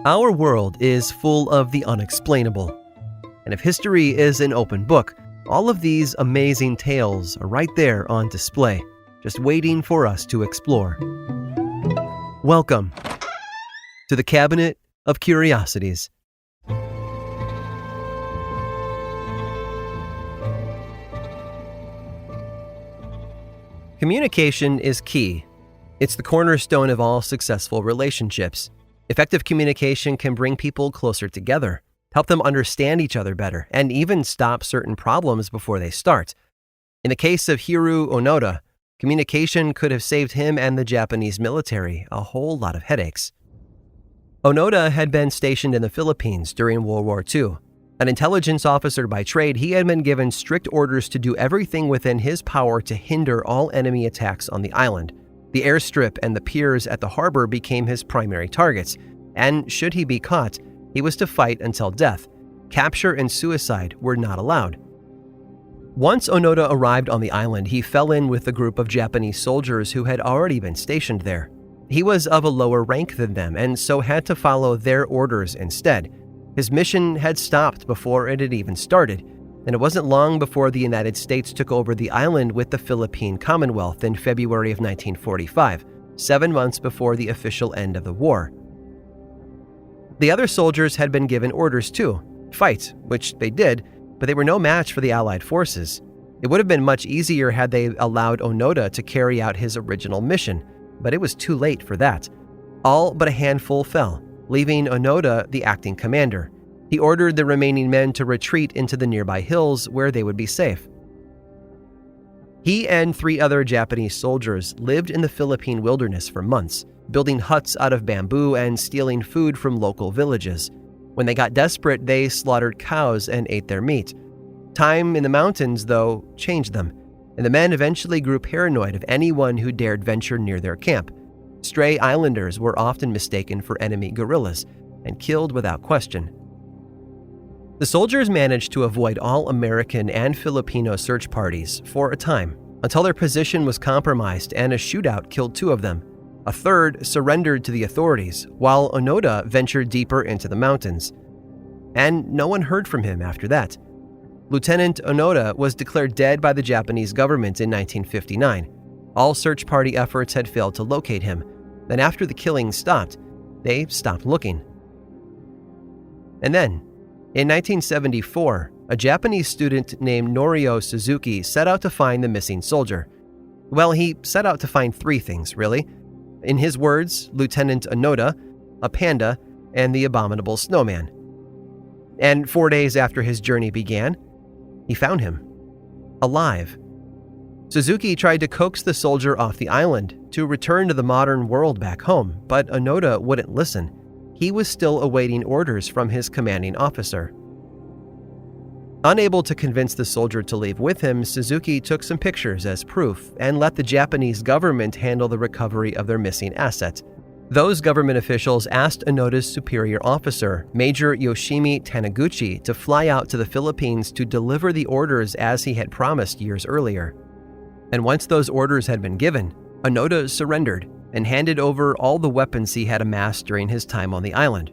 Our world is full of the unexplainable. And if history is an open book, all of these amazing tales are right there on display, just waiting for us to explore. Welcome to the Cabinet of Curiosities. Communication is key. It's the cornerstone of all successful relationships. Effective communication can bring people closer together, help them understand each other better, and even stop certain problems before they start. In the case of Hiroo Onoda, communication could have saved him and the Japanese military a whole lot of headaches. Onoda had been stationed in the Philippines during World War II. An intelligence officer by trade, he had been given strict orders to do everything within his power to hinder all enemy attacks on the island. The airstrip and the piers at the harbor became his primary targets, and should he be caught, he was to fight until death. Capture and suicide were not allowed. Once Onoda arrived on the island, he fell in with a group of Japanese soldiers who had already been stationed there. He was of a lower rank than them and so had to follow their orders instead. His mission had stopped before it had even started, and it wasn't long before the United States took over the island with the Philippine Commonwealth in February of 1945, 7 months before the official end of the war. The other soldiers had been given orders to fight, which they did, but they were no match for the Allied forces. It would have been much easier had they allowed Onoda to carry out his original mission, but it was too late for that. All but a handful fell, leaving Onoda the acting commander. He ordered the remaining men to retreat into the nearby hills where they would be safe. He and 3 other Japanese soldiers lived in the Philippine wilderness for months, building huts out of bamboo and stealing food from local villages. When they got desperate, they slaughtered cows and ate their meat. Time in the mountains, though, changed them, and the men eventually grew paranoid of anyone who dared venture near their camp. Stray islanders were often mistaken for enemy guerrillas and killed without question. The soldiers managed to avoid all American and Filipino search parties for a time, until their position was compromised and a shootout killed 2 of them. A third surrendered to the authorities, while Onoda ventured deeper into the mountains. And no one heard from him after that. Lieutenant Onoda was declared dead by the Japanese government in 1959. All search party efforts had failed to locate him. Then after the killing stopped, they stopped looking. And then, in 1974, a Japanese student named Norio Suzuki set out to find the missing soldier. Well, he set out to find 3 things, really. In his words, Lieutenant Onoda, a panda, and the abominable snowman. And 4 days after his journey began, he found him, alive. Suzuki tried to coax the soldier off the island to return to the modern world back home, but Onoda wouldn't listen. He was still awaiting orders from his commanding officer. Unable to convince the soldier to leave with him, Suzuki took some pictures as proof and let the Japanese government handle the recovery of their missing asset. Those government officials asked Onoda's superior officer, Major Yoshimi Taniguchi, to fly out to the Philippines to deliver the orders as he had promised years earlier. And once those orders had been given, Onoda surrendered and handed over all the weapons he had amassed during his time on the island.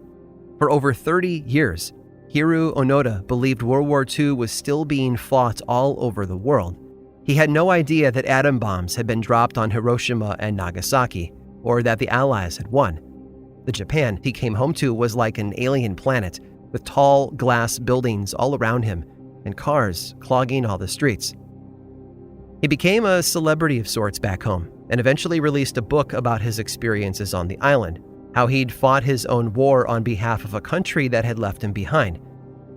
For over 30 years, Hiroo Onoda believed World War II was still being fought all over the world. He had no idea that atom bombs had been dropped on Hiroshima and Nagasaki, or that the Allies had won. The Japan he came home to was like an alien planet, with tall glass buildings all around him and cars clogging all the streets. He became a celebrity of sorts back home and eventually released a book about his experiences on the island, how he'd fought his own war on behalf of a country that had left him behind.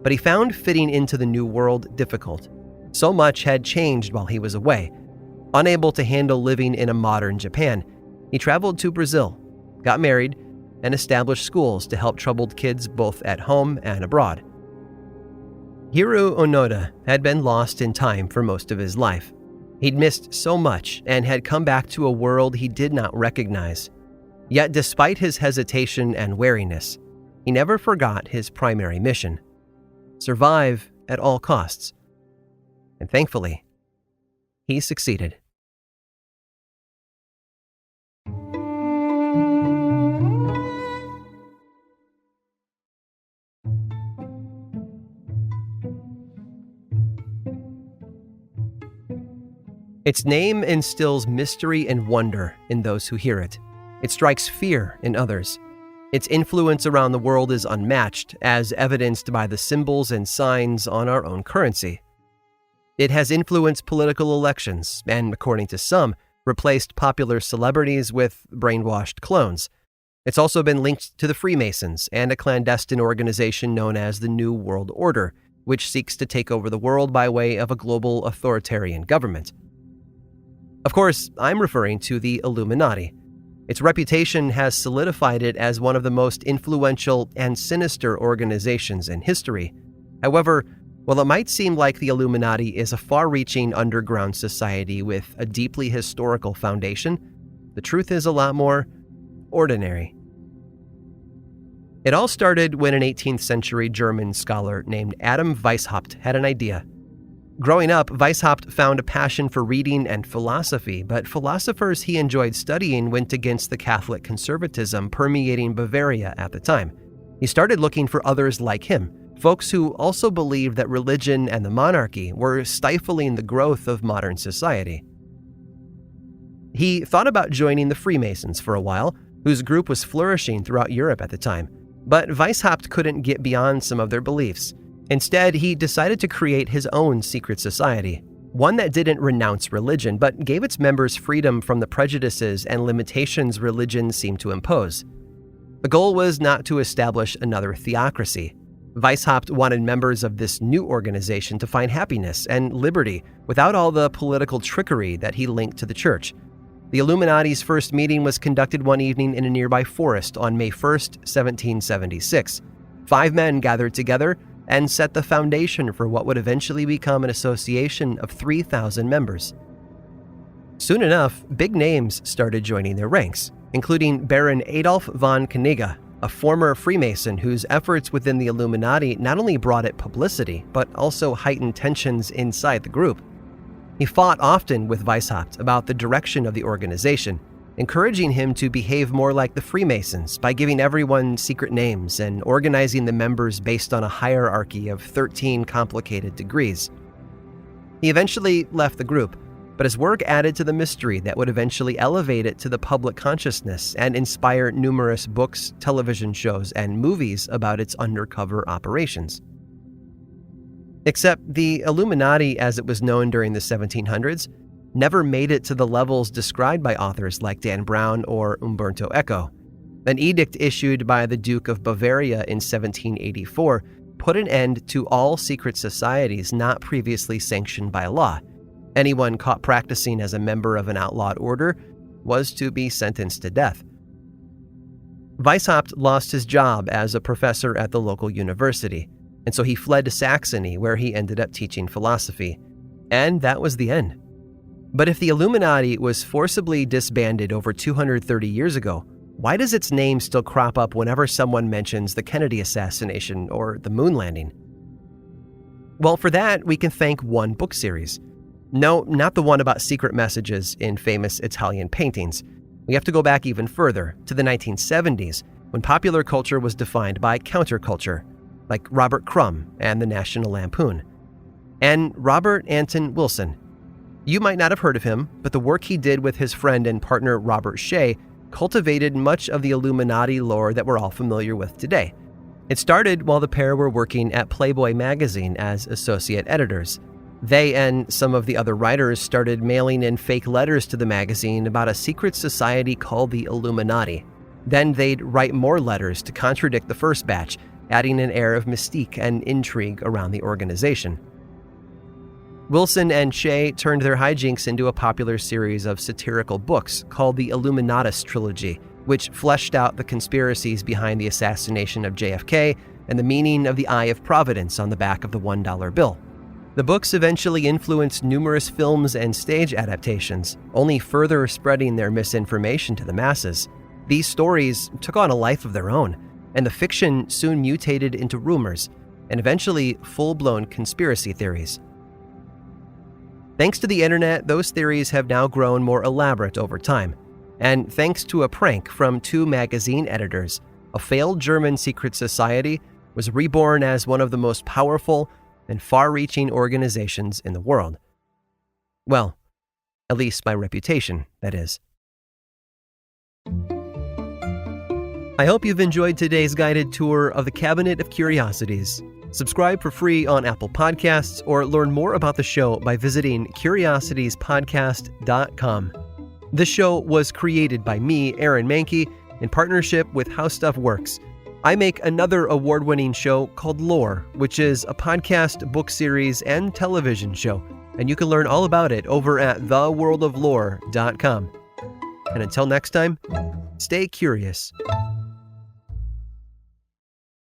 But he found fitting into the new world difficult. So much had changed while he was away. Unable to handle living in a modern Japan, he traveled to Brazil, got married, and established schools to help troubled kids both at home and abroad. Hiroo Onoda had been lost in time for most of his life. He'd missed so much and had come back to a world he did not recognize. Yet despite his hesitation and wariness, he never forgot his primary mission: survive at all costs. And thankfully, he succeeded. Its name instills mystery and wonder in those who hear it. It strikes fear in others. Its influence around the world is unmatched, as evidenced by the symbols and signs on our own currency. It has influenced political elections and, according to some, replaced popular celebrities with brainwashed clones. It's also been linked to the Freemasons and a clandestine organization known as the New World Order, which seeks to take over the world by way of a global authoritarian government. Of course, I'm referring to the Illuminati. Its reputation has solidified it as one of the most influential and sinister organizations in history. However, while it might seem like the Illuminati is a far-reaching underground society with a deeply historical foundation, the truth is a lot more ordinary. It all started when an 18th century German scholar named Adam Weishaupt had an idea. Growing up, Weishaupt found a passion for reading and philosophy, but philosophers he enjoyed studying went against the Catholic conservatism permeating Bavaria at the time. He started looking for others like him, folks who also believed that religion and the monarchy were stifling the growth of modern society. He thought about joining the Freemasons for a while, whose group was flourishing throughout Europe at the time, but Weishaupt couldn't get beyond some of their beliefs. Instead, he decided to create his own secret society, one that didn't renounce religion, but gave its members freedom from the prejudices and limitations religion seemed to impose. The goal was not to establish another theocracy. Weishaupt wanted members of this new organization to find happiness and liberty without all the political trickery that he linked to the church. The Illuminati's first meeting was conducted one evening in a nearby forest on May 1st, 1776. 5 men gathered together and set the foundation for what would eventually become an association of 3,000 members. Soon enough, big names started joining their ranks, including Baron Adolf von Knigge, a former Freemason whose efforts within the Illuminati not only brought it publicity, but also heightened tensions inside the group. He fought often with Weishaupt about the direction of the organization, encouraging him to behave more like the Freemasons by giving everyone secret names and organizing the members based on a hierarchy of 13 complicated degrees. He eventually left the group, but his work added to the mystery that would eventually elevate it to the public consciousness and inspire numerous books, television shows, and movies about its undercover operations. Except the Illuminati, as it was known during the 1700s, never made it to the levels described by authors like Dan Brown or Umberto Eco. An edict issued by the Duke of Bavaria in 1784 put an end to all secret societies not previously sanctioned by law. Anyone caught practicing as a member of an outlawed order was to be sentenced to death. Weishaupt lost his job as a professor at the local university, and so he fled to Saxony, where he ended up teaching philosophy. And that was the end. But if the Illuminati was forcibly disbanded over 230 years ago, why does its name still crop up whenever someone mentions the Kennedy assassination or the moon landing? Well, for that, we can thank one book series. No, not the one about secret messages in famous Italian paintings. We have to go back even further, to the 1970s, when popular culture was defined by counterculture, like Robert Crumb and the National Lampoon. And Robert Anton Wilson. You might not have heard of him, but the work he did with his friend and partner Robert Shea cultivated much of the Illuminati lore that we're all familiar with today. It started while the pair were working at Playboy magazine as associate editors. They and some of the other writers started mailing in fake letters to the magazine about a secret society called the Illuminati. Then they'd write more letters to contradict the first batch, adding an air of mystique and intrigue around the organization. Wilson and Shea turned their hijinks into a popular series of satirical books called the Illuminatus Trilogy, which fleshed out the conspiracies behind the assassination of JFK and the meaning of the Eye of Providence on the back of the $1 bill. The books eventually influenced numerous films and stage adaptations, only further spreading their misinformation to the masses. These stories took on a life of their own, and the fiction soon mutated into rumors and eventually full-blown conspiracy theories. Thanks to the internet, those theories have now grown more elaborate over time. And thanks to a prank from 2 magazine editors, a failed German secret society was reborn as one of the most powerful and far-reaching organizations in the world. Well, At least my reputation, that is. I hope you've enjoyed today's guided tour of the Cabinet of Curiosities. Subscribe for free on Apple Podcasts or learn more about the show by visiting curiositiespodcast.com. This show was created by me, Aaron Mahnke, in partnership with How Stuff Works. I make another award-winning show called Lore, which is a podcast, book series, and television show, and you can learn all about it over at theworldoflore.com. And until next time, stay curious.